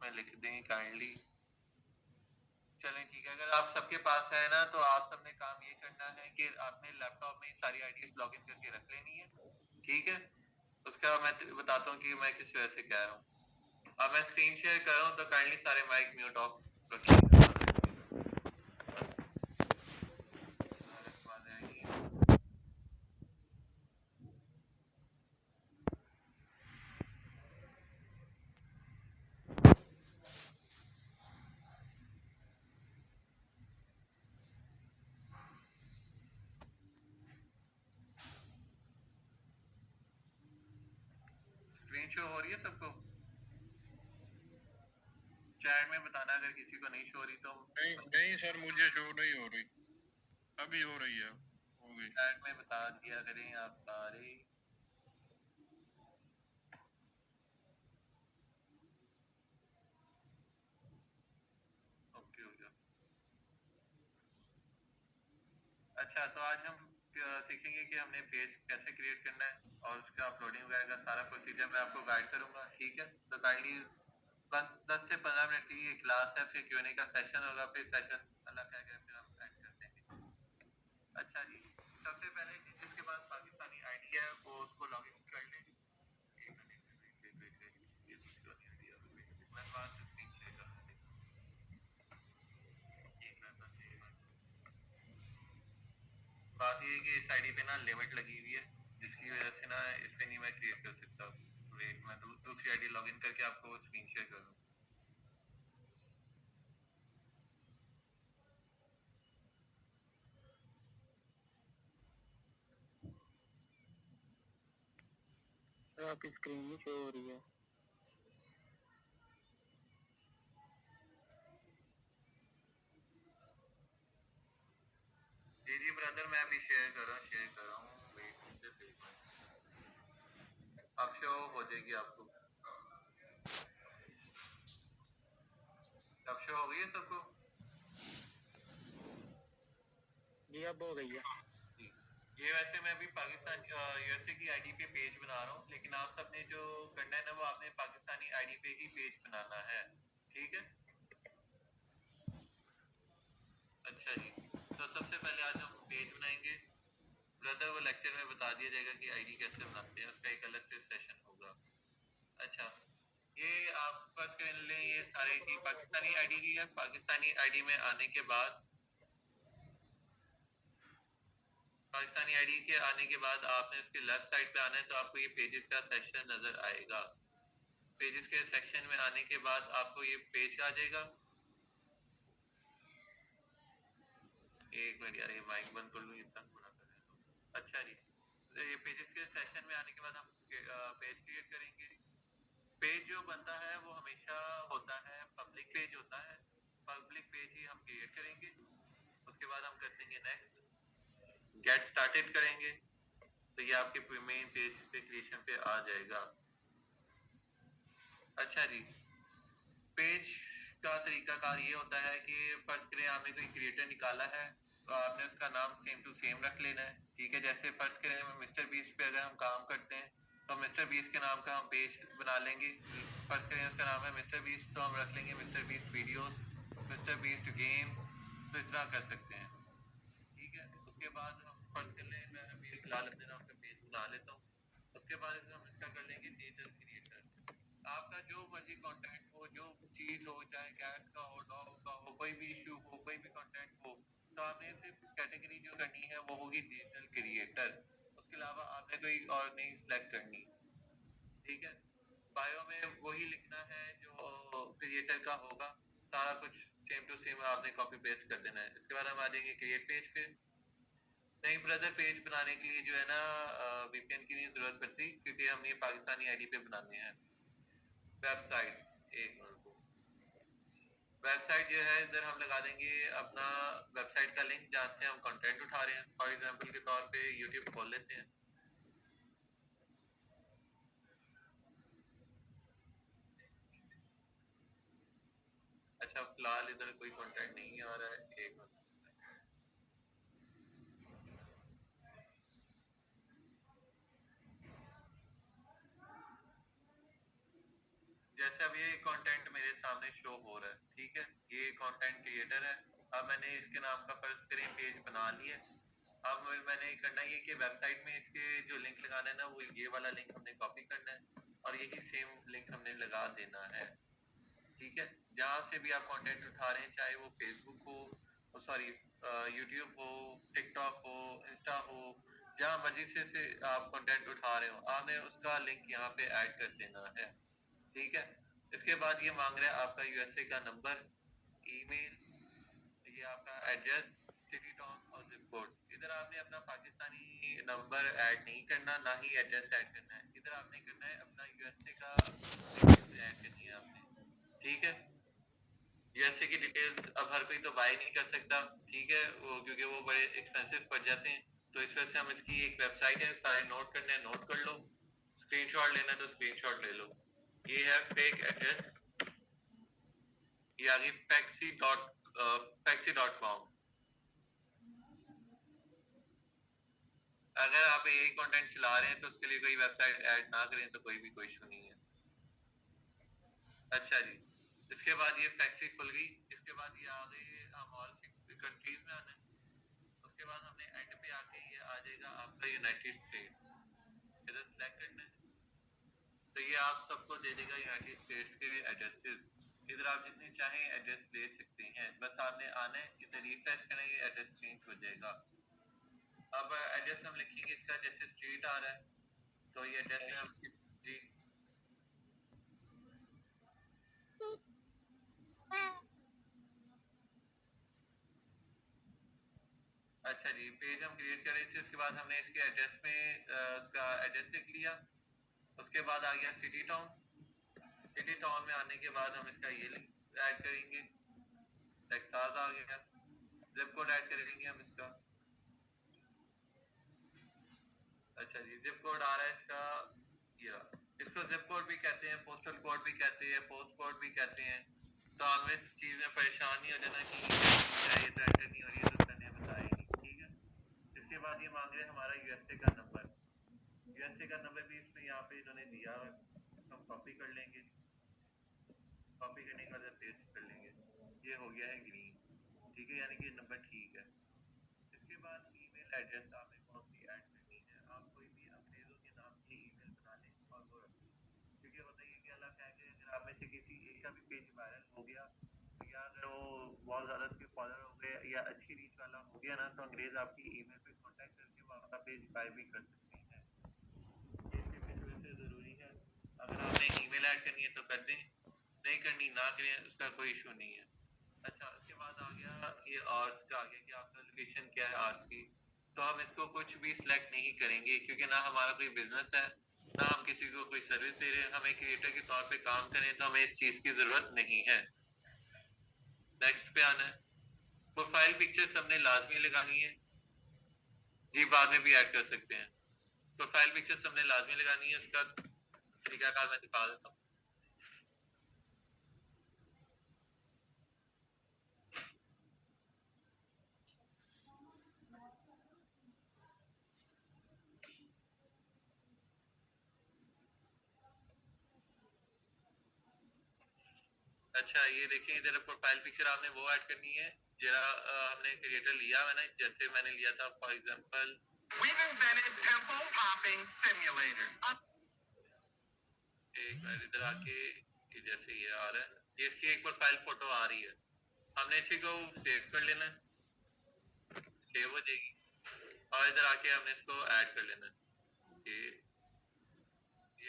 में लिख दें काइंडली। चलें ठीक है, अगर आप सबके पास है ना तो आप सबने काम ये करना है कि आपने लैपटॉप में सारी आईडीज लॉगिन करके रख लेनी है, ठीक है। उसके बाद मैं बताता हूँ कि मैं किस वजह से कह रहा हूँ। अब मैं स्क्रीन शेयर कर रहा हूँ तो काइंडली सारे माइक म्यूट ऑफ रखिएगा। स्क्रीन शो हो रही है सबको? चैट में बताना अगर किसी को नहीं शो हो रही तो। नहीं सर, मुझे शो नहीं हो रही, अभी हो रही है, हो गई। चैट में बता दिया करें आप सारे। ओके हो गया। अच्छा, तो आज हम सीखेंगे कि हमने पेज कैसे क्रिएट करना है और उसका अपलोडिंग वगैरह का सारा प्रोसीजर मैं आपको गाइड करूंगा, ठीक है। तो काइंडली बस 10 से 15 मिनट की ये क्लास है, फिर Q&A का सेशन होगा, फिर सेशन अल्लाह क्या करे फिर हम एंड कर देंगे। अच्छा जी, सबसे पहले जिसके पास पाकिस्तानी आईडी है वो उसको लॉगिन कर ले। मैं बात स्क्रीन शेयर कर दूंगी। बात ये है कि इस आईडी पे ना लिमिट लगी हुई है, जिसकी वजह से ना इस पे नहीं मैं क्रिएट कर सकता। वेट, मैं दूसरी आईडी लॉगिन करके आपको स्क्रीन शेयर कर दूं। आपकी स्क्रीन ही शो हो रही है। जी जी ब्रदर, मैं अभी शेयर कर रहा हूँ। वेट अब शो हो जाएगी आपको। अब शो हो गई है सबको? जी अब हो गई है। ये वैसे मैं अभी पाकिस्तान यूएसए की आईडी पे पेज बना रहा हूँ, लेकिन आप सबने जो करना है ना वो आपने पाकिस्तानी आईडी पे ही पेज बनाना है, ठीक है। अच्छा जी, तो सबसे पहले आज हम पेज बनाएंगे। ब्रदर वो लेक्चर में बता दिया जाएगा कि आईडी कैसे बनाते हैं, उसका एक अलग से सेशन होगा। अच्छा, ये आप बस कर लें, ये सारे की पाकिस्तानी आईडी की है। पाकिस्तानी आईडी में आने के बाद पाकिस्तानी आईडी के आने के बाद आपने इसके लेफ्ट साइड पे आना है, तो आपको ये पेजेस का सेक्शन नजर आएगा। पेजेस के सेक्शन में आने के बाद आपको ये पेज आ जाएगा। एक मिनट यार, ये माइक बंद कर लूँ, इतना थोड़ा कर देता। अच्छा जी, तो ये पेजेस के सेक्शन में आने के बाद हम पेज क्रिएट करेंगे। पेज जो बनता है वो हमेशा होता है पब्लिक पेज होता है, पब्लिक पेज ही हम क्रिएट करेंगे। उसके बाद हम कर देंगे नेक्स्ट, गेट स्टार्टेड करेंगे, तो ये आपके मेन पेज पे क्रिएशन पे आ जाएगा। अच्छा जी, पेज का तरीकाकार ये होता है कि फर्स्ट करें आपने कोई क्रिएटर निकाला है तो आपने उसका नाम सेम टू सेम रख लेना है, ठीक है। जैसे फर्स्ट करें मिस्टर बीस्ट पे अगर हम काम करते हैं तो मिस्टर बीस्ट के नाम का हम पेज बना लेंगे। फर्स्ट करें उसका नाम है मिस्टर बीस्ट तो हम रख लेंगे mister beast videos, mister beast game, तो इतना कर सकते हैं, ठीक है। उसके बाद हम फर्स्ट कर लें, मैं अभी फिलहाल अपने नाम का पेज बना लेता हूँ। उसके बाद हम इसका कर लेंगे डिजिटल क्रिएटर। आपका जो मर्जी कंटेंट हो, जो चीज हो, चाहे कैट का हो, डॉग का हो, कोई भी इशू हो, कोई भी कंटेंट हो, तो आपने सिर्फ कैटेगरी जो करनी है वो होगी डिजिटल क्रिएटर। उसके अलावा आपने कोई और नहीं सिलेक्ट करनी, ठीक है। बायो में वही लिखना है जो क्रिएटर का होगा, सारा कुछ सेम टू सेम आपने कॉपी पेस्ट कर देना है। इसके बाद हम आ जाएंगे क्रिएट पेज पे। नहीं ब्रदर, पेज बनाने के लिए जो है ना वीपीएन की नहीं जरूरत पड़ती, क्योंकि हम ये पाकिस्तानी आईडी पे बनाने हैं। वेबसाइट, एक मिनट, वेबसाइट जो है इधर हम लगा देंगे अपना वेबसाइट का लिंक जहाँ से हम कंटेंट उठा रहे हैं। फॉर एग्जांपल के तौर पे यूट्यूब खोल लेते हैं। अच्छा, फिलहाल इधर कोई कंटेंट नहीं आ रहा है, एक मिनट। जैसे अब ये कंटेंट मेरे सामने शो हो रहा है, ठीक है, ये कंटेंट क्रिएटर है। अब मैंने इसके नाम का फर्ज करें पेज बना लिया। अब मैंने करना ये कि वेबसाइट में इसके जो लिंक लगाना है ना, वो ये वाला लिंक हमने कॉपी करना है और यही सेम लिंक हमने लगा देना है, ठीक है। जहाँ से भी आप कंटेंट उठा रहे हैं, चाहे वो फेसबुक हो, सॉरी यूट्यूब हो, टिकटॉक हो, इंस्टा हो, जहाँ मर्जी से आप कंटेंट उठा रहे हो, आपने उसका लिंक यहाँ पे ऐड कर देना है, ठीक है। इसके बाद ये मांग रहा है आपका यूएसए का नंबर, ईमेल, ये आपका एड्रेस, सिटी टाउन और जिप कोड। इधर आपने अपना पाकिस्तानी नंबर ऐड नहीं करना, ना ही एड्रेस ऐड करना है। इधर आपने करना है अपना यूएसए का डिटेल्स ऐड करनी है आपने, ठीक है। यूएसए की डिटेल्स अब हर कोई तो बाय नहीं कर सकता, ठीक है, वो क्योंकि वो बड़े एक्सपेंसिव पड़ जाते हैं। तो इस वजह से हम इसकी एक वेबसाइट है, सारे नोट करने हैं, नोट कर लो। स्क्रीनशॉट लेना है तो स्क्रीनशॉट ले लो। ये है फेक एड्रेस, ये आगे Pexi.com। अगर आप यही कंटेंट चला रहे हैं तो उसके लिए कोई वेबसाइट ऐड ना करें तो कोई भी कोई इशू नहीं है। अच्छा जी, इसके बाद ये फैक्ट्री खुल गई। इसके बाद ये आगे हम और कंट्रीज में आना है। उसके बाद हमने एंड पे आके ये आ जाएगा आपका यूनाइटेड स्टेट, इधर सेलेक्ट करना है। तो ये आप सबको दे देगा यूनाइटेड स्टेट्स के एड्रेसेस। इधर आप जितने चाहें एड्रेस ले सकते हैं, बस आपने आना है, इधर रिफ्रेश करेंगे, एड्रेस चेंज हो जाएगा। अब एड्रेस हम लिखेंगे इसका, जैसे स्ट्रीट आ रहा है तो ये एड्रेस में हम जी। अच्छा जी, पेज हम क्रिएट कर रहे थे, उसके बाद हमने इसके एड्रेस में का एड्रेस लिख लिया। उसके बाद आ गया सिटी टाउन। सिटी टाउन में आने के बाद हम इसका ये ऐड करेंगे, टेक्सास आ गया। जिप कोड ऐड करेंगे हम इसका। अच्छा जी, जिप कोड आ रहा है इसका, ये इसको जिप कोड भी कहते हैं, पोस्टल कोड भी कहते हैं, पोस्ट कोड भी कहते हैं। तो हमें इस चीज में परेशान नहीं हो जाना कि ये तो एंटर नहीं हो रही है तो मैंने बताया नहीं, ठीक है। इसके बाद ये मांग रहे हैं हमारा यूएसए का नंबर। यूएसए का नंबर भी इसमें यहाँ पे इन्होंने दिया है, हम कॉपी कर लेंगे। कॉपी करने के बाद पेस्ट कर लेंगे। ये हो गया है ग्रीन, ठीक है, यानी कि नंबर ठीक है। इसके बाद ईमेल एड्रेस आपने कौन सी ऐड करनी है। आप कोई भी अंग्रेजों के नाम की ईमेल बना लें और वो रखें, क्योंकि होता है कि अल्लाह क्या है, अगर आप में से किसी एक का भी पेज वायरल हो गया या अगर वो बहुत ज्यादा उसके फॉलोअर हो गए या अच्छी रीच वाला हो गया ना, तो अंग्रेज आपकी ईमेल पे कांटेक्ट करके वो आपका पेज बाय भी कर सकते हैं। ये सिर्फ इस वजह से जरूरी है। अगर आपने ईमेल ऐड करनी है तो कर दें, नहीं करनी ना करें, उसका कोई इशू नहीं है। अच्छा, उसके बाद आ गया ये आर्ट्स का, आ गया कि आपका लोकेशन क्या है आर्ट्स की। तो हम इसको कुछ भी सिलेक्ट नहीं करेंगे, क्योंकि ना हमारा कोई बिजनेस है, ना हम किसी को कोई सर्विस दे रहे हैं। हम एक क्रिएटर के तौर पे काम करें तो हमें इस चीज की जरूरत नहीं है। नेक्स्ट पे आना है। प्रोफाइल पिक्चर हमने लाजमी लगानी है जी, बाद में भी ऐड कर सकते हैं। प्रोफाइल पिक्चर हमने लाजमी लगानी है, उसका तरीकाकार मैं दिखा देता हूँ। अच्छा, ये देखिए इधर प्रोफाइल पिक्चर आपने वो ऐड करनी है जरा हमने क्रिएटर लिया है ना, जैसे मैंने लिया था फॉर एग्जांपल एक मिनट, इधर आके ये जैसे ये आ रहा है, ये इसकी एक प्रोफाइल फोटो आ रही है, हमने इसी को सेव कर लेना है, सेव हो जाएगी। और इधर आके हमने इसको ऐड कर लेना है, ये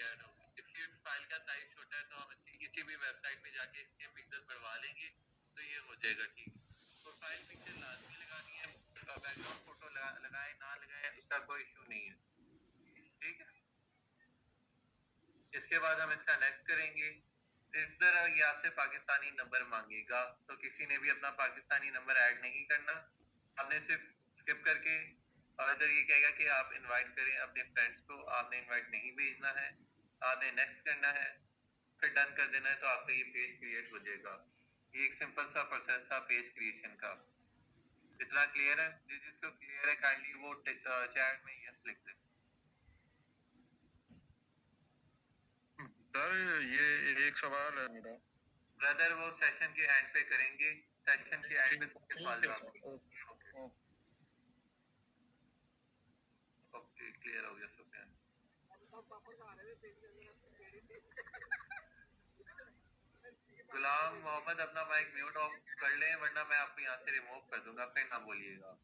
ऐड हो गई। इसकी फाइल का साइज छोटा है तो हम किसी भी वेबसाइट में जाके इसके पिक्सल बढ़वा लेंगे तो ये हो जाएगा, ठीक है। प्रोफाइल पिक्चर लाजमी लगानी है, बैकग्राउंड फोटो लगाए ना लगाए उसका कोई इशू नहीं है, ठीक है। इसके बाद हम इसका नेक्स्ट करेंगे। इधर ये आपसे पाकिस्तानी नंबर मांगेगा, तो किसी ने भी अपना पाकिस्तानी नंबर ऐड नहीं करना, हमने सिर्फ स्किप करके, और इधर ये कहेगा कि आप इनवाइट करें अपने फ्रेंड्स को, आपने इनवाइट नहीं भेजना है, आपने नेक्स्ट करना है, फिर डन कर देना है, तो आपका ये पेज क्रिएट हो जाएगा। ये एक सिंपल सा प्रोसेस था पेज क्रिएशन का। इतना क्लियर है? जिसको क्लियर है काइंडली वो चैट में यस लिख दें। सर ये एक सवाल है मेरा। ब्रदर वो सेशन के एंड पे करेंगे, सेशन के एंड पे सबके सवाल जवाब होंगे। ओके क्लियर हो गया सुफियान। गुलाम मोहम्मद अपना माइक म्यूट ऑफ कर लें वरना मैं आपको यहाँ से रिमूव कर दूंगा, फिर ना बोलिएगा।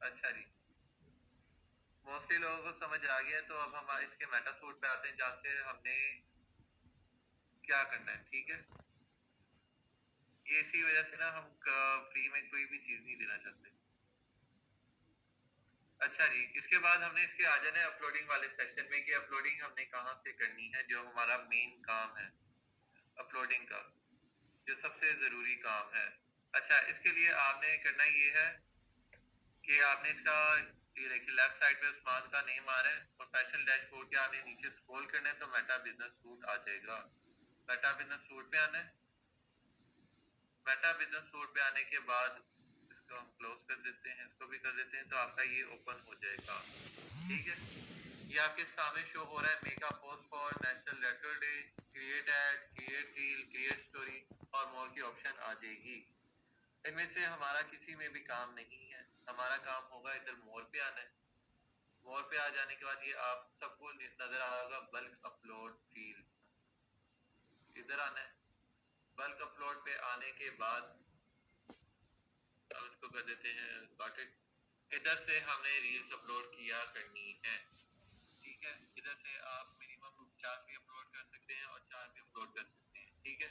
अच्छा जी, मोस्टली लोगों को समझ आ गया, तो अब हम इसके मेटाफोर पे आते हैं जहाँ से हमने क्या करना है। ठीक है, ये इसी वजह से ना हम फ्री में कोई भी चीज नहीं देना चाहते। अच्छा जी, इसके बाद हमने इसके आ जाना है अपलोडिंग वाले सेक्शन में कि अपलोडिंग हमने कहाँ से करनी है, जो हमारा मेन काम है अपलोडिंग का, जो सबसे जरूरी काम है। अच्छा, इसके लिए आपने करना ये है कि आपने इसका ये देखिए लेफ्ट साइड पे उस्मान का नेम आ रहा है, प्रोफेशनल डैशबोर्ड के आपने नीचे स्क्रॉल करना है तो मेटा बिजनेस सूट आ जाएगा। मेटा बिजनेस सूट पे आना है। मेटा बिजनेस सूट पे आने के बाद इसको हम क्लोज कर देते हैं, इसको भी कर देते हैं, तो आपका ये ओपन हो जाएगा। ठीक है, ये आपके सामने शो हो रहा है make a post for national red day, create add, create reel, create story और मोर की ऑप्शन आ जाएगी। इनमें से हमारा किसी में भी काम नहीं है, हमारा काम होगा इधर मोर पे आना है। मोर पे आ जाने के बाद ये आप सबको नजर आ रहा होगा बल्क अपलोड फील्ड, इधर आना है। बल्क अपलोड पे आने के बाद अब इसको कर देते हैं गॉट इट। इधर से हमें रील्स अपलोड किया करनी है। ठीक है, इधर से आप मिनिमम 4 भी अपलोड कर सकते हैं और 4 भी अपलोड कर सकते हैं। ठीक है,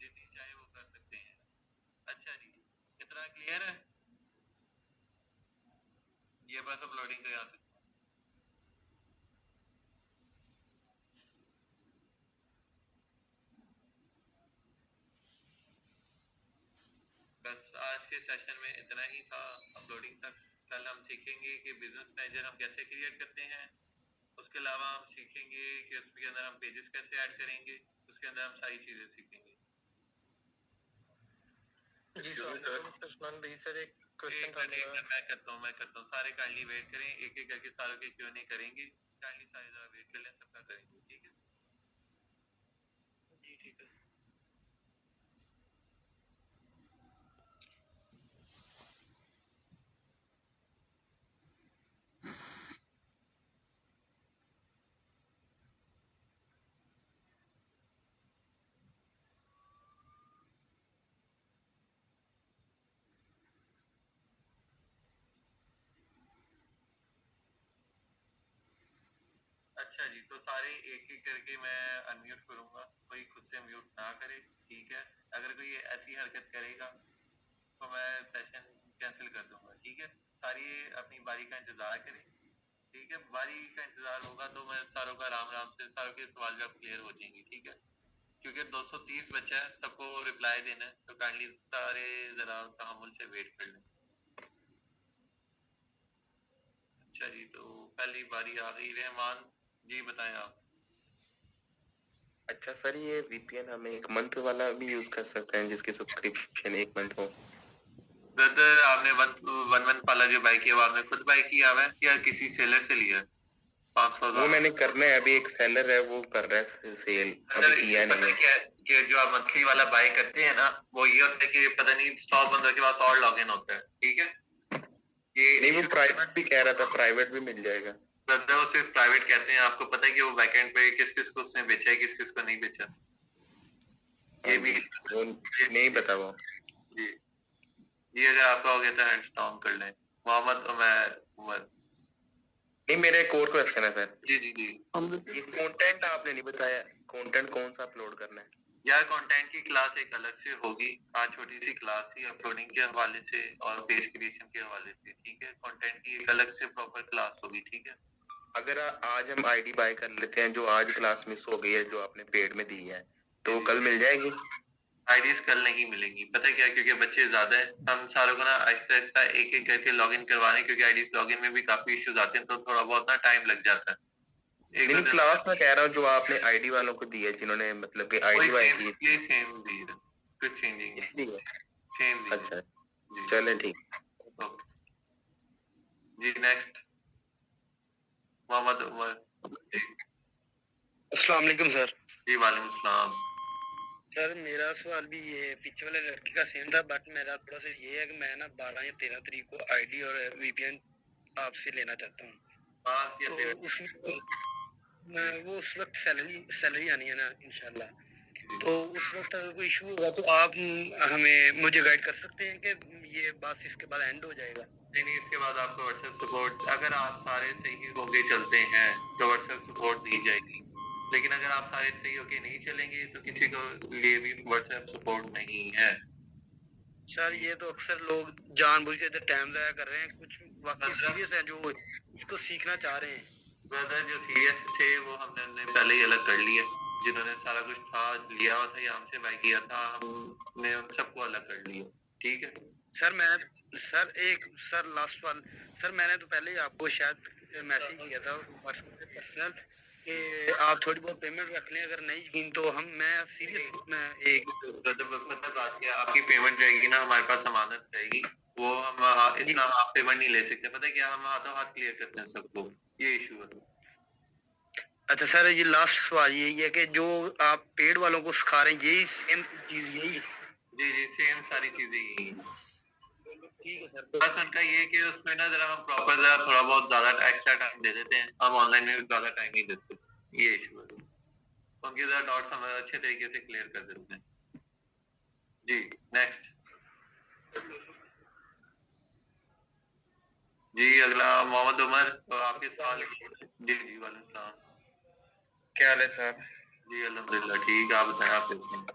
जितनी चाहे वो कर सकते हैं। अच्छा जी, इतना क्लियर है? ये बस अपलोडिंग का यहाँ से बस आज के सेशन में इतना ही था अपलोडिंग तक। कल हम सीखेंगे कि बिजनेस मैनेजर हम कैसे क्रिएट करते हैं, उसके अलावा हम सीखेंगे कि उसके अंदर हम पेजेस कैसे ऐड करेंगे, उसके अंदर हम सारी चीजें सीखेंगे। जी उस्मान भाई सर एक क्वेश्चन था मेरा। मैं करता हूँ सारे काइंडली वेट करें, एक एक करके सारों के क्यों करेंगे, काइंडली सारे जरा वेट कर लें, सबका करेंगे। ठीक है जी, ठीक है। अच्छा जी, तो सारे एक एक करके मैं अनम्यूट करूंगा, कोई खुद से म्यूट ना करे। ठीक है, अगर कोई ऐसी हरकत करेगा तो मैं सेशन कैंसिल कर दूंगा। ठीक है, सारी अपनी बारी का इंतजार करें। ठीक है, बारी का इंतजार होगा तो मैं सारों का आराम आराम से सारों के सवाल जवाब क्लियर हो जाएंगे। ठीक है, क्योंकि 230 बच्चा है, सबको रिप्लाई देना है, तो काइंडली सारे जरा तहमुल से वेट कर लें। अच्छा जी, तो पहली बारी आ गई, रहमान जी बताएं आप। अच्छा सर, ये वीपीएन हम एक मंथ वाला भी यूज कर सकते हैं जिसकी सब्सक्रिप्शन 1 मंथ हो? ब्रदर आपने वन मंथ वाला जो बाय किया वो आपने खुद बाय किया हुआ है या किसी सेलर से लिया? 500 वो मैंने करना है, अभी एक सेलर है वो कर रहा है सेल, अभी किया नहीं है। कि जो आप मंथली वाला बाय करते हैं ना, वो ये होता है कि पता नहीं 100 बंदों के पास और लॉगिन होता है। ठीक है, ये नहीं, वो प्राइवेट भी कह रहा था, प्राइवेट भी मिल जाएगा। ब्रदर वो सिर्फ प्राइवेट कहते हैं, आपको पता है कि वो बैकएंड पे किस किस को उसने बेचा है, किस किस को नहीं बेचा, ये भी नहीं पता वो जी। ये अगर आपका हो गया तो हैंड्स डाउन कर लें। मोहम्मद उमर नहीं, मेरा एक और क्वेश्चन है सर। जी जी जी। ये कंटेंट आपने नहीं बताया, कंटेंट कौन सा अपलोड करना है? यार कंटेंट की क्लास एक अलग से होगी, आज छोटी सी क्लास थी अपलोडिंग के हवाले से और पेज क्रिएशन के हवाले से। ठीक है, कंटेंट की एक अलग से प्रॉपर क्लास होगी। ठीक है, अगर आज हम आईडी बाय कर लेते हैं, जो आज क्लास मिस हो गई है जो आपने पेड में दी है, तो कल मिल जाएगी? आईडीज कल नहीं मिलेंगी, पता क्या, क्योंकि बच्चे ज्यादा है, हम सारों को ना आहिस्ता आहिस्ता एक एक करके लॉगिन करवाने, क्योंकि आईडीज लॉगिन में भी काफी इश्यूज आते हैं, तो थोड़ा बहुत ना टाइम लग जाता है। एक क्लास में कह रहा हूँ जो आपने आईडी वालों को दी है, जिन्होंने मतलब कि आईडी बाय की है, सेम दी है, कुछ चेंजिंग है, सेम दी है। अच्छा चलें ठीक। ओके। जी नेक्स्ट मोहम्मद उमर। अस्सलाम वालेकुम सर। जी वालेकुम सलाम। सर मेरा सवाल भी ये पीछे वाले लड़के का सेम था, बट मेरा थोड़ा सा ये है कि मैं ना 12 या 13 तारीख को आईडी और वीपीएन आपसे लेना चाहता हूँ। तो उसमें वो उस वक्त सैलरी आनी है ना इंशाल्लाह, तो उस वक्त अगर कोई इशू होगा तो आप हमें मुझे गाइड कर सकते हैं कि ये बात इसके बाद एंड हो जाएगा? नहीं, इसके बाद आपको व्हाट्सएप सपोर्ट, अगर आप सारे सही होके चलते हैं तो व्हाट्सएप सपोर्ट दी जाएगी, लेकिन अगर आप सारे सही होके नहीं चलेंगे तो किसी को लिए भी व्हाट्सएप सपोर्ट नहीं है। सर ये तो अक्सर लोग जानबूझ के टाइम ज़ाया कर रहे हैं, कुछ वाकई सीरियस है जो इसको सीखना चाह रहे हैं। ब्रदर जो सीरियस थे वो हमने पहले ही अलग कर लिए, जिन्होंने सारा कुछ था लिया हुआ था या हमसे बाय किया था, हमने उन सबको अलग कर लिया। ठीक है सर लास्ट सवाल सर, मैंने तो पहले ही आपको शायद मैसेज किया था पर्सनल कि आप थोड़ी बहुत पेमेंट रख लें, अगर नहीं यकीन तो मैं सीरियस एक मतलब बात क्या, आपकी पेमेंट जाएगी ना, हमारे पास जमानत रहेगी, वो हम इतना हाफ पेमेंट नहीं ले सकते। पता है क्या, हम हाथों हाथ क्लियर करते हैं सबको, ये इशू है। अच्छा सर, ये लास्ट सवाल यही है कि जो आप पेड वालों को सिखा रहे हैं यही सेम चीज यही है? जी सेम सारी चीजें यही हैं। ठीक है सर। बस उनका ये है कि उसमें ना जरा हम प्रॉपर जरा थोड़ा बहुत ज्यादा एक्स्ट्रा टाइम दे देते हैं, हम ऑनलाइन में ज्यादा टाइम नहीं देते, ये इशू है। उनके जरा डाउट्स हम अच्छे तरीके से क्लियर कर देते हैं। जी नेक्स्ट। जी अगला मोहम्मद उमर, तो आपके सवाल। जी वालेकुम सलाम। क्या हाल है सर? जी अल्हम्दुलिल्लाह ठीक, आप बताएं आप कैसे हैं?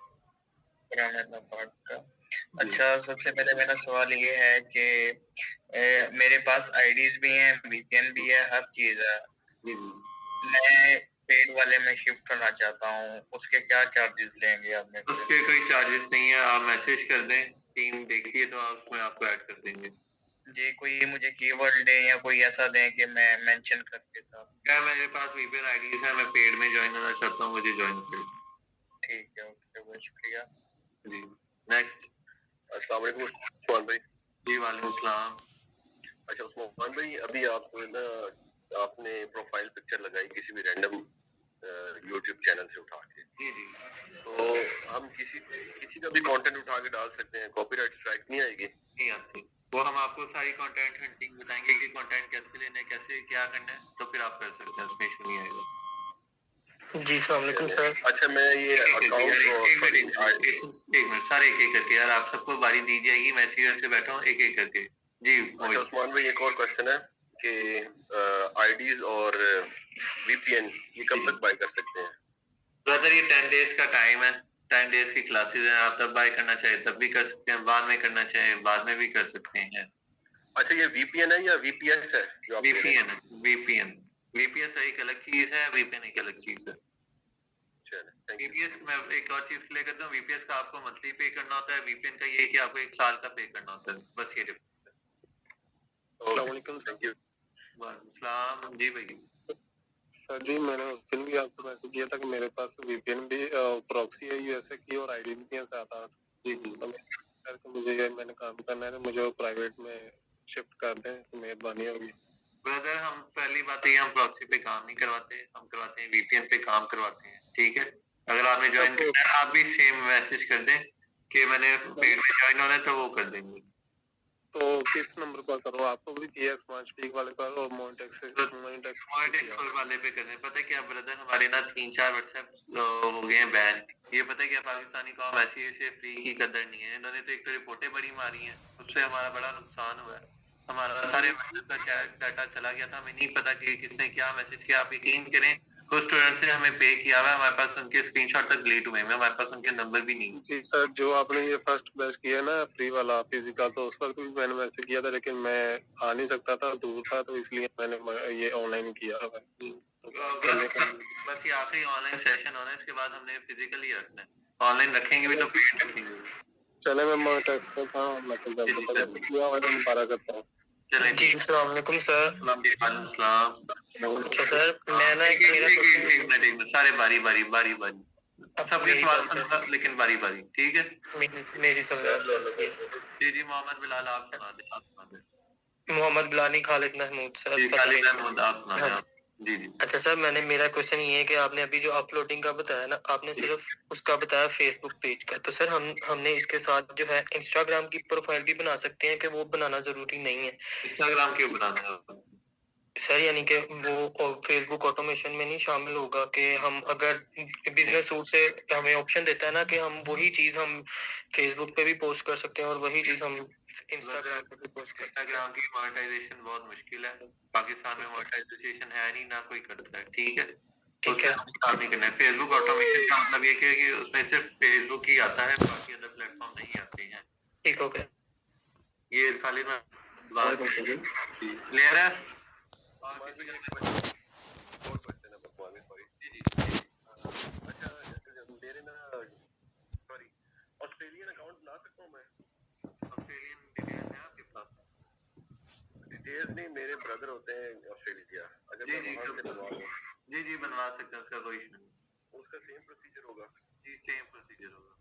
अच्छा, सबसे पहले मेरा सवाल ये है कि मेरे पास आईडीज भी हैं, वीपीएन भी है, हर चीज है। मैं पेड वाले में शिफ्ट करना चाहता हूँ, उसके क्या चार्जेस लेंगे आप मेरे? उसके कोई चार्जेस नहीं है, आप मैसेज कर दें, टीम देखिए तो आप उसमें आपको ऐड कर देंगे। जी कोई मुझे कीवर्ड दें या कोई ऐसा दें कि मैं मेंशन करके साथ। क्या मेरे पास वीपीएन आईडीज है, मैं पेड में ज्वाइन होना चाहता हूँ, मुझे ज्वाइन करें। ठीक है, ओके, बहुत शुक्रिया। जी नेक्स्ट। अस्सलाम वालेकुम उस्मान भाई। जी वालेकुम सलाम। अच्छा उस्मान भाई, अभी आप ना आपने प्रोफाइल पिक्चर लगाई किसी भी रैंडम यूट्यूब चैनल से उठा के। जी तो हम किसी का भी कंटेंट उठा के डाल सकते हैं, कॉपीराइट स्ट्राइक नहीं आएगी? नहीं आती, वो हम आपको सारी कंटेंट हंटिंग बताएंगे कि कंटेंट कैसे लेना है, कैसे क्या करना है, तो फिर आप कर सकते हैं, उसमें इशू नहीं आएगा। जी अस्सलाम वालेकुम सर। अच्छा, मैं ये अकाउंट एक मिनट सारे एक करके, यार आप सबको बारी दी जाएगी, मैं सीरियस से बैठा हूँ, एक करके। जी अच्छा उस्मान भाई, एक और क्वेश्चन है कि आईडीज और वीपीएन ये कब तक बाय कर सकते हैं? ब्रदर ये 10 डेज का टाइम है, 10 डेज की क्लासेस हैं, आप तब बाय करना चाहे तब भी कर सकते हैं, बाद में करना चाहे बाद में भी कर सकते हैं। अच्छा, ये वीपीएन है या वीपीएस है? वीपीएन वीपीएस एक अलग चीज है, वीपीएन एक अलग चीज है। वीपीएस मैं एक और चीज क्लियर करता हूँ, वीपीएस का आपको मंथली पे करना होता है, वीपीएन का ये है कि आपको 1 साल का पे करना होता है, बस ये डिफरेंस है। अस्सलाम वालेकुम, थैंक यू। वालेकुम सलाम। जी भाई। सर जी, मैंने उस दिन भी आपको मैसेज किया था कि मेरे पास वीपीएन भी प्रॉक्सी है यूएसए की और आईडीज भी हैं 7-8। तो सर मुझे ये मैंने काम करना है तो मुझे प्राइवेट में शिफ्ट कर दें तो मेहरबानी होगी। ब्रदर हम पहली बात है, हम प्रॉक्सी पे काम नहीं करवाते, हम करवाते हैं वीपीएन पे काम करवाते हैं। ठीक है, अगर आपने ज्वाइन करना है आप भी सेम मैसेज कर दें कि मैंने पेड में ज्वाइन होना है तो वो कर देंगे। तो किस नंबर पर करो? आपको भी किया स्मार्ट स्पीक वाले पर और मोनेटेक्स वाले पे करने। पता है क्या ब्रदर, हमारे ना 3-4 व्हाट्सएप हो गए हैं बैन। ये पता है क्या, पाकिस्तानी कौम ऐसी से फ्री की कदर नहीं है, इन्होंने तो एक तो रिपोर्टें बड़ी मारी हैं, उससे हमारा बड़ा नुकसान हुआ है, हमारा सारे व्हाट्सएप का डाटा चला गया था, हमें नहीं पता कि किसने क्या मैसेज किया। आप यकीन करें कुछ स्टूडेंट से हमें पे किया हुआ है, हमारे पास उनके स्क्रीनशॉट तक डिलीट हुए हैं, हमारे पास उनके नंबर भी नहीं। जी सर, जो आपने ये फर्स्ट बैच किया ना फ्री वाला फिजिकल, तो उस वक्त भी मैंने मैसेज किया था, लेकिन मैं आ नहीं सकता था, दूर था, तो इसलिए मैंने ये ऑनलाइन किया है। बस ये आखिरी ऑनलाइन सेशन होना है, इसके बाद हमने फिजिकली रखना है, ऑनलाइन रखेंगे भी तो पेड रखेंगे। चले मैं मोनेटेक्स पे था, मैं दोबारा करता हूँ। जी अस्सलाम वालेकुम सर। तो सर मैं ना एक मिनट सारे बारी सबके सवाल लेकिन बारी ठीक है। मेरी समझ। जी मोहम्मद बिलाल आप सुना दे। मोहम्मद बिलानी खालिद महमूद सर। जी खालिद महमूद, आप सुनाएं हाँ। आप। जी जी। अच्छा सर, मेरा क्वेश्चन ये है कि आपने अभी जो अपलोडिंग का बताया ना, आपने सिर्फ उसका बताया फेसबुक पेज का, तो सर हमने इसके साथ जो है इंस्टाग्राम की प्रोफाइल भी बना सकते हैं कि वो बनाना जरूरी नहीं है? इंस्टाग्राम क्यों बनाना है सर यानी कि वो फेसबुक ऑटोमेशन में नहीं शामिल होगा कि हम अगर बिजनेस सूट से हमें ऑप्शन देता है ना कि हम वही चीज हम फेसबुक पे भी पोस्ट कर सकते हैं और वही चीज हम इंस्टाग्राम पे भी पोस्ट कर सकते हैं। इंस्टाग्राम की मोनेटाइजेशन बहुत मुश्किल है, पाकिस्तान में मोनेटाइजेशन है नहीं, ना कोई करता है, ठीक है। ठीक है। काम नहीं करना है। फेसबुक ऑटोमेशन का मतलब ये कि उसमें सिर्फ फेसबुक ही आता है, बाकी अदर प्लेटफॉर्म नहीं आते हैं। ठीक हो गया। ये खाली मैं क्लियर है। और क्वेश्चन है भगवान, सॉरी। अच्छा, मेरे ना सॉरी ऑस्ट्रेलियन अकाउंट बना सकता हूँ मैं? ऑस्ट्रेलियन डिटेल्स है आपके पास? डिटेल्स नहीं, मेरे ब्रदर होते हैं ऑस्ट्रेलिया, अगर मैं वहाँ से बनवा लूँ। जी बनवा सकते हैं, उसका कोई इशू नहीं। उसका सेम प्रोसीजर होगा? जी सेम प्रोसीजर होगा।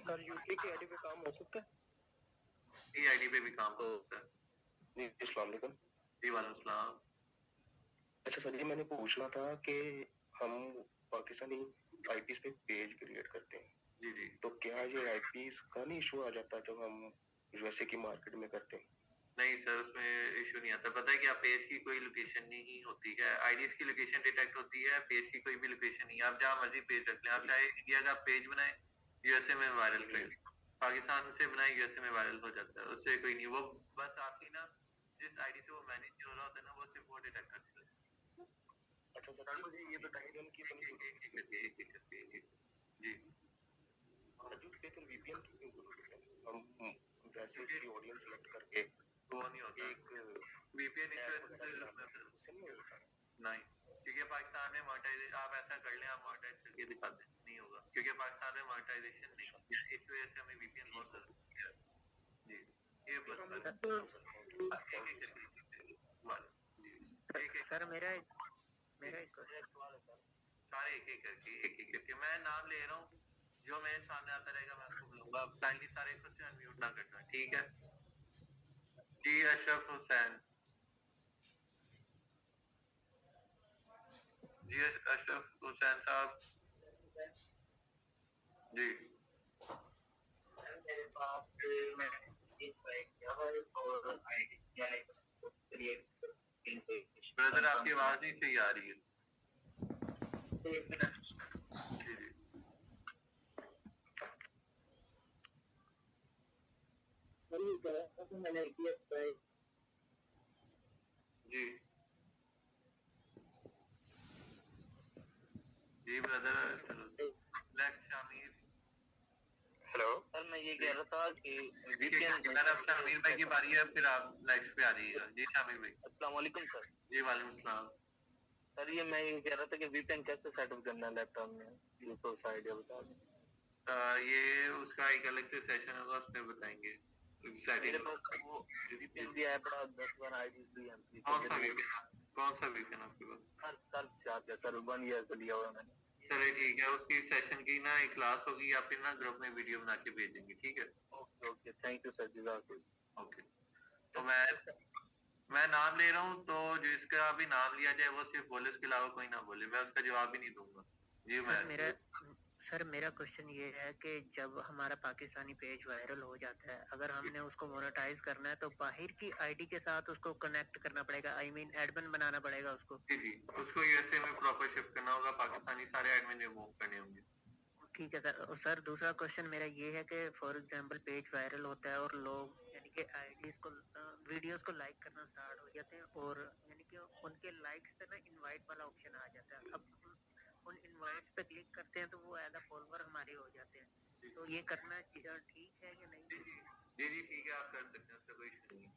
सर यूके की आईडी पे काम हो सकता है? ये आईडी पे भी काम हो सकता है। जी अस्सलाम वालेकुम। जी वालेकुम सलाम। अच्छा सर, ये मैंने पूछना था कि हम पाकिस्तानी आईपीज पे पेज क्रिएट करते हैं, जी तो क्या ये आईपीज का नहीं इशू आ जाता जब हम यूएसए की मार्केट में करते हैं? नहीं सर, उसमें इशू नहीं आता। पता है क्या, पेज की कोई लोकेशन नहीं होती है, आईडीज की लोकेशन डिटेक्ट होती है, पेज की कोई भी लोकेशन नहीं है। आप जहाँ मर्जी पेज रख लें, आप चाहे इंडिया का पेज बनाए यूएसए में वायरल करें, पाकिस्तान से बनाए यूएसए में वायरल हो जाता है, उससे कोई नहीं। वो बस आपकी ना जिस आईडी से वो मैनेज हो रहा होता है ना, वो सिर्फ वो डिटेक्ट करती है। अच्छा सर, मुझे ये बताइए कि जी लेकिन वीपीएन क्यों जरूरी है? हम वैसे ही ऑडियंस सेलेक्ट करके वो नहीं होता एक वीपीएन नहीं, क्योंकि पाकिस्तान में मोनेटाइजेशन आप ऐसा कर लें, आप मोनेटाइज करके दिखा दें, नहीं होगा, क्योंकि पाकिस्तान में मोनेटाइजेशन नहीं है, इस वजह से हमें वीपीएन बहुत जरूरी है। जी ये बस सर मेरा सारे एक एक करके मैं नाम ले रहा हूँ, जो मेरे सामने आता रहेगा मैं उसको बुलाऊंगा। काइंडली सारे क्वेश्चन अनम्यूट ना करना, ठीक है। जी अशरफ हुसैन। जी अशरफ हुसैन साहब। जी ब्रदर आपकी आवाज नहीं सही आ रही है। जी जी जी brother next Shamir. Hello sir, मैं ये कह रहा था कि शामिर भाई की बारी है, फिर आप नेक्स्ट पे आ जाइएगा। जी शामिर भाई। अस्सलाम वालेकुम सर। जी वालेकुम सलाम। सर ये मैं ये कह रहा था कि वीपीएन कैसे सेटअप करना है लैपटॉप में, ये तो आइडिया बता दें। ये उसका एक अलग से सेशन होगा, उसमें बताएंगे। मेरे पास वो वीपीएन भी है, बड़ा 10 आईडी भी है। कौन सा वीपीएन आपके पास? सर 1 ईयर का लिया हुआ मैंने। चलिए ठीक है, उसकी सेशन की ना एक क्लास होगी, या फिर ना ग्रुप में वीडियो बना के भेजेंगे, ठीक है। ओके थैंक यू सर, जज़ाकुम। ओके तो मैं नाम ले रहा हूँ, तो जिसका भी नाम लिया जाए वो सिर्फ बोले, उसके अलावा कोई ना बोले, मैं उसका जवाब ही नहीं दूंगा। जी मैं मेरा क्वेश्चन ये है कि जब हमारा पाकिस्तानी पेज वायरल हो जाता है, अगर हमने उसको मोनेटाइज करना है तो बाहर की आईडी के साथ उसको कनेक्ट करना पड़ेगा, आई मीन एडमिन बनाना पड़ेगा उसको? जी उसको यूएसए में प्रॉपर शिफ्ट करना होगा, पाकिस्तानी सारे एडमिन रिमूव करने होंगे। ठीक है सर। सर दूसरा क्वेश्चन मेरा ये है कि फॉर एग्जांपल पेज वायरल होता है और लोग यानी कि आईडीज को वीडियोस को लाइक करना स्टार्ट हो जाते हैं, और यानी कि उनके लाइक्स पे ना इनवाइट वाला ऑप्शन आ जाता है। अब उन इनवाइट्स पे क्लिक करते हैं तो वो एज अ फॉलोअर हमारे हो जाते हैं, तो ये करना ठीक है या नहीं? जी ठीक है, आप कर सकते हैं, उसका कोई इशू नहीं।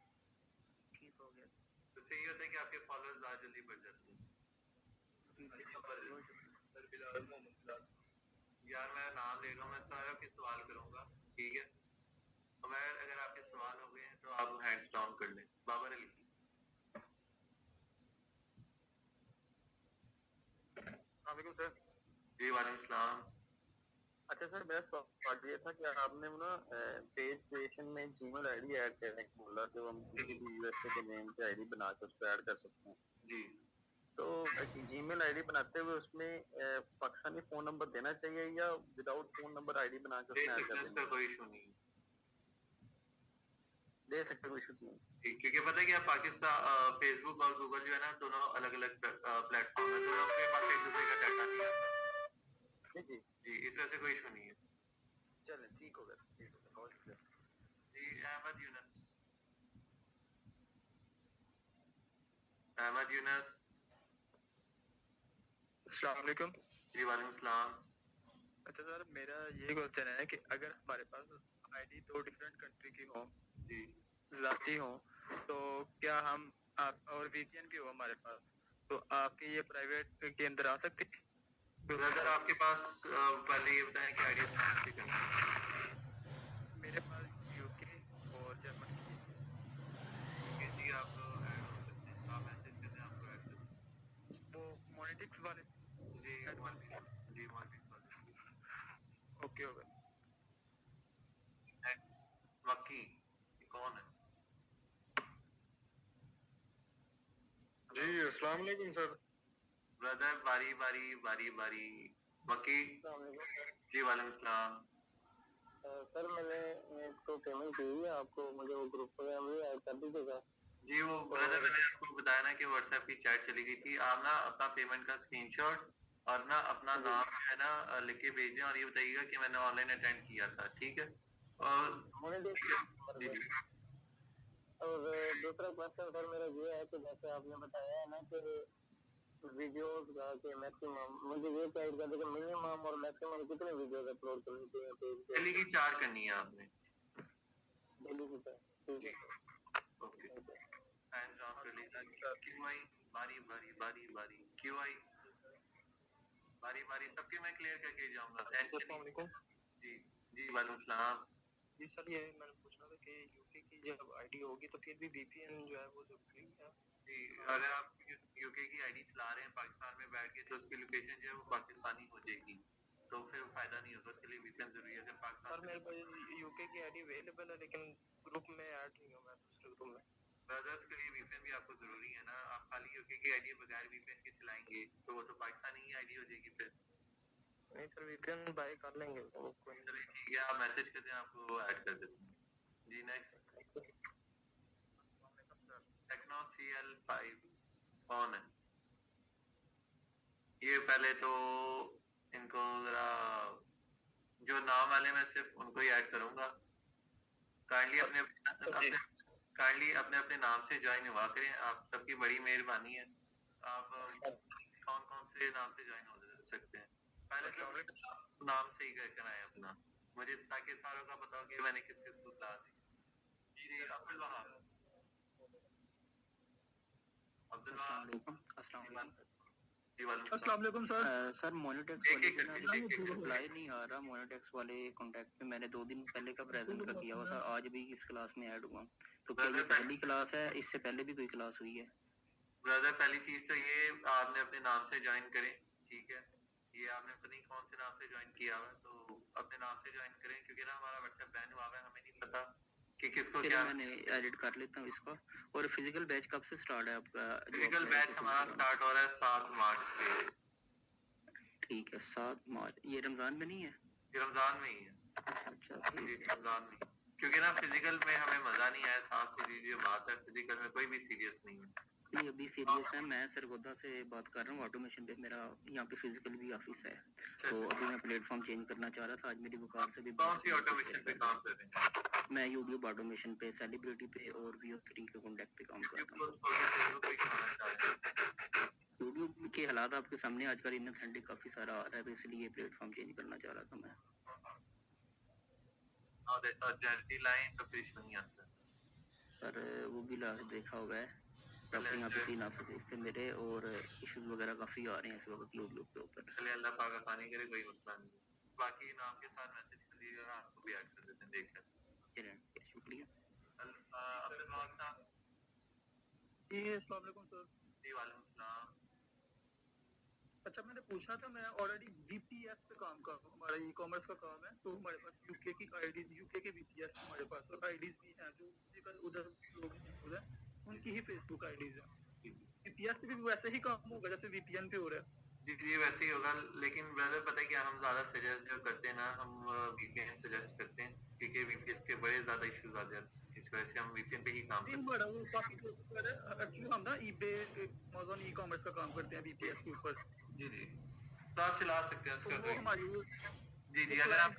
ठीक हो गया। तो सही होता है कि आपके फॉलोअर्स ज़्यादा जल्दी बढ़ जाते हैं। यार मैं नाम ले रहा हूँ, मैं सारा के सवाल करूँगा, ठीक है। तो मैं अगर आपके सवाल हो गए हैं तो आप हैंड्स डाउन कर लें। बाबर अली। वालेकुम सर। जी वालेकुम सलाम। अच्छा सर, मेरा सवाल ये था कि आपने ना पेज क्रिएशन में जीमेल आईडी ऐड करने को बोला, जो हम किसी भी यूएसए के नेम से आईडी बना के उसको ऐड कर सकते हैं जी। तो जीमेल आईडी बनाते हुए उसमें पाकिस्तानी फोन नंबर देना चाहिए या विदाउट फोन नंबर आईडी बना के उसमें ऐड कर देना? कोई इशू नहीं दे सकते, कोई इशू नहीं। क्योंकि पता है क्या, पाकिस्तान फेसबुक और गूगल जो है ना, दोनों अलग अलग प्लेटफॉर्म है, दोनों के पास एक दूसरे का डाटा नहीं आता। जी जी, इस वजह से कोई इशू नहीं है। चलें, ठीक हो गया, ठीक हो गया, बहुत शुक्रिया। जी, अहमद यूनस। अहमद यूनस। अस्सलाम वालेकुम। जी वालेकुम सलाम। अच्छा सर, मेरा ये क्वेश्चन है कि अगर हमारे पास आईडी दो डिफरेंट कंट्री की हो, जी, जाती हो, तो क्या हम आप और वीपीएन भी हो हमारे पास, तो आपके ये प्राइवेट के अंदर आ सकते हैं? ब्रदर आपके पास पहले ये बताएं कि आईडी कौन सी करनी है? मेरे पास यूके और जर्मनी की है। जी, आप ऐड हो सकते हैं, आप मैसेज करते हैं, आपको ऐड करते हैं। वो मोनेटिक्स वाले? जी, जी मार्केट वाले। ओके हो गया। मक्की कौन है? जी अस्सलाम वालेकुम सर। ब्रदर बारी बारी बारी बारी। मक्की। जी वालेकुम सलाम। सर मैंने तो पेमेंट की है आपको, मुझे वो ग्रुप में ऐड कर दीजिएगा। जी वो ब्रदर मैंने आपको बताया ना कि व्हाट्सएप की चैट चली गई थी, आप ना अपना पेमेंट का स्क्रीनशॉट और ना अपना नाम है ना लिख के भेज दें और ये बताइएगा कि मैंने ऑनलाइन अटेंड किया था, ठीक है? और जी, और दूसरा क्वेश्चन सर मेरा ये है कि जैसे आपने बताया है ना कि वीडियोस का कि मैक्सिमम मुझे ये गाइड कर दे कि मिनिमम और मैक्सिमम कितने वीडियोस अपलोड करनी चाहिए पेज पे? डेली की 4 करनी है आपने। डेली की सर, ठीक है okay. Hands of release QI बारी बारी बारी बारी क्यूआई बारी बारी सबके मैं क्लियर करके जाऊंगा। अस्सलाम वालेकुम। जी, जी वालेकुम सलाम। जी सर, ये मैंने पूछना था कि यूके की जब आईडी होगी तो फिर भी वीपीएन जो है वो जरूरी है? जी, अगर आप यूके की आईडी चला रहे हैं पाकिस्तान में बैठ के तो उसकी लोकेशन जो है वो पाकिस्तानी हो जाएगी, तो फिर फायदा नहीं होगा, उसके लिए वीपीएन जरूरी है। अगर पाकिस्तान सर मेरे पास यूके की आईडी अवेलेबल है लेकिन ग्रुप में ऐड नहीं हूँ मैं दूसरे ग्रुप में। ब्रदर्स के लिए वीपीएन भी आपको जरूरी है ना, आप खाली यूके की आईडी बगैर वीपीएन के चलाएंगे तो वो तो पाकिस्तानी ही आईडी हो जाएगी फिर। नहीं सर, वीपीएन बाय कर लेंगे वो कोई नहीं। चलिए ठीक है, आप मैसेज कर दें, आपको ऐड कर देते हैं। जी नेक्स्ट। टेक्नो CL5 कौन है? ये पहले तो इनको जरा जो नाम वाले मैं सिर्फ उनको ही ऐड करूंगा। काइंडली अपने अपने नाम से ज्वाइन हुआ करें, आप सबकी बड़ी मेहरबानी है। आप कौन कौन से नाम से ज्वाइन हो सकते हैं? पहले तो नाम से ही कर आए अपना, मुझे ताकि सारों का पता हो कि मैंने किस किस को सलाह दी। जी अब्दुल वहाब। अब्दुल वहाब। अस्सलाम वालेकुम सर। सर मोनेटेक्स वाले रिप्लाई नहीं आ रहा, मोनेटेक्स वाले कांटेक्ट पे मैंने 2 दिन पहले का प्रेजेंट का किया हुआ था, आज भी इस क्लास में ऐड हुआ, तो क्या ये पहली क्लास है, इससे पहले भी कोई क्लास हुई है? ब्रदर पहली चीज तो ये आपने अपने नाम से ज्वाइन करें, ठीक है? ये आपने पता नहीं कौन से नाम से ज्वाइन किया हुआ है, तो अपने नाम से ज्वाइन करें क्योंकि ना हमारा व्हाट्सएप बैन हुआ है, हमें नहीं पता कि किसको क्या। मैंने एडिट कर लेता हूँ इसको। और फिजिकल बैच कब से स्टार्ट है आपका? फिजिकल बैच हमारा स्टार्ट हो रहा है 7 मार्च से। ठीक है, 7 मार्च। ये रमजान में नहीं है? ये रमजान में ही है। अच्छा जी रमजान में, क्योंकि ना फिजिकल में हमें मजा नहीं आया, साफ सीधी बात है, फिजिकल में कोई भी सीरियस नहीं है। नहीं अभी सीरियस है, मैं सरगोदा से बात कर रहा हूँ, ऑटोमेशन पे मेरा यहाँ पे फिजिकल भी ऑफिस है, तो अभी मैं प्लेटफॉर्म चेंज करना चाह रहा था, आज मेरी वकार से भी कौन सी ऑटोमेशन पे काम कर रहे हैं? मैं यूट्यूब ऑटोमेशन पे, सेलिब्रिटी पे और VO3 के कॉन्टैक्ट पे काम करता हूँ। यूट्यूब के हालात आपके सामने आजकल इनफेंडिक काफी सारा आ रहा है, तो इसलिए प्लेटफॉर्म चेंज करना चाह रहा था मैं। सर वो भी देखा होगा है, काफी यहाँ पे 3 ऑफिस इससे मेरे, और इश्यूज वगैरह काफी आ रहे हैं इस वक्त यूट्यूब के ऊपर। चलिए अल्लाह पाक आसानी करे, कोई मसला नहीं। बाकी नाम के साथ मैसेज कर दीजिएगा, आपको भी ऐड कर देते हैं, देख लें। चलिए शुक्रिया। अब्दुल वहाब साहब। जी अस्सलाम वालेकुम सर। जी वालेकुम सलाम। अच्छा मैंने पूछा था, मैं ऑलरेडी VPS पे काम कर रहा हूँ, हमारा ई कॉमर्स का काम है, तो हमारे पास यूके की आईडीज, यूके के वीपीएस हमारे पास और आईडीज भी हैं जो फिजिकल उधर लोग मौजूद हैं, उनकी ही फेसबुक आईडीज है। वीपीएस पे भी वैसे ही काम होगा जैसे वीपीएन पे हो रहा है। जी वैसे ही होगा, लेकिन ब्रदर पता है क्या, हम ज़्यादा सजेस्ट जो करते हैं ना, हम वीपीएन सजेस्ट करते हैं, क्योंकि वीपीएन के बड़े ज़्यादा इश्यूज आ जाते हैं, इस वजह से हम वीपीएन पे ही काम करते हैं। बड़ा वो काफी एक्चुअली हम ना ईबे अमेज़न ई कॉमर्स का काम करते हैं वीपीएस के ऊपर। जी तो आप चला सकते हैं उसका तो हमारी जी अगर आप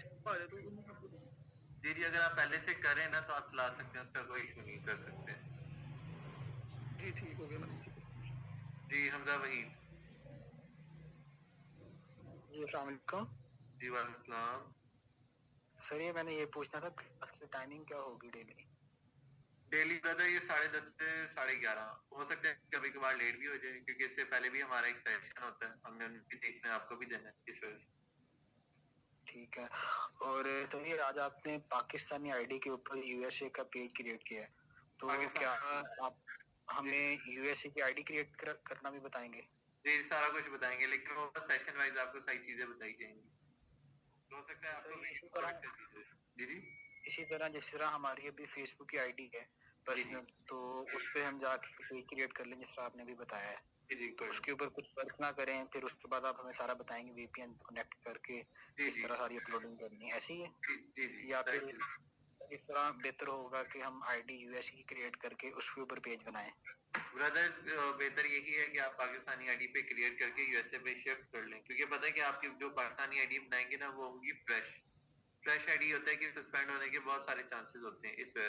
अगर आप पहले से करें ना तो आप चला सकते हैं, उसका कोई इशू नहीं कर सकते। जी ठीक हो गया। जी हमजा वही। जी अस्सलाम वालेकुम। जी वालेकुम सलाम। सर ये मैंने ये पूछना था क्लास की टाइमिंग क्या होगी डेली ब्रदर ये 10:30 से 11:30 हो सकता है, कभी कभार लेट भी हो जाए, क्योंकि इससे पहले भी हमारा एक सेशन होता है, हमने उनकी देखना है, आपको भी देना है, इस वजह से। ठीक है। और सर ये आज आपने पाकिस्तानी आईडी के ऊपर यूएसए का पेज क्रिएट किया है, तो क्या आप हमें यूएसए की आईडी क्रिएट करना भी बताएंगे? जी सारा कुछ बताएंगे, लेकिन वो सेशन वाइज आपको सही चीजें बताई जाएंगी। हो सकता है आपको जी इसी तरह जिस तरह हमारी अभी फेसबुक की आईडी है पर्सनल, तो उस पर हम जाके पेज क्रिएट कर लें, जिस तरह आपने भी बताया है। तो उसके ऊपर कुछ वर्क ना करें, फिर उसके बाद आप हमें सारा बताएंगे वीपीएन कनेक्ट करके इस तरह सारी अपलोडिंग करनी है, ऐसी है? या फिर इस तरह बेहतर होगा कि हम आईडी यूएस की क्रिएट करके उसके ऊपर पेज बनाएं? ब्रदर बेहतर यही है कि आप पाकिस्तानी आईडी पे क्रिएट करके यूएसए पे शिफ्ट कर लें, क्योंकि पता है कि आपकी जो पाकिस्तानी आईडी बनाएंगे ना वो होगी फ्रेश आईडी होता है कि सस्पेंड होने के बहुत सारे चांसेस होते हैं, इस वजह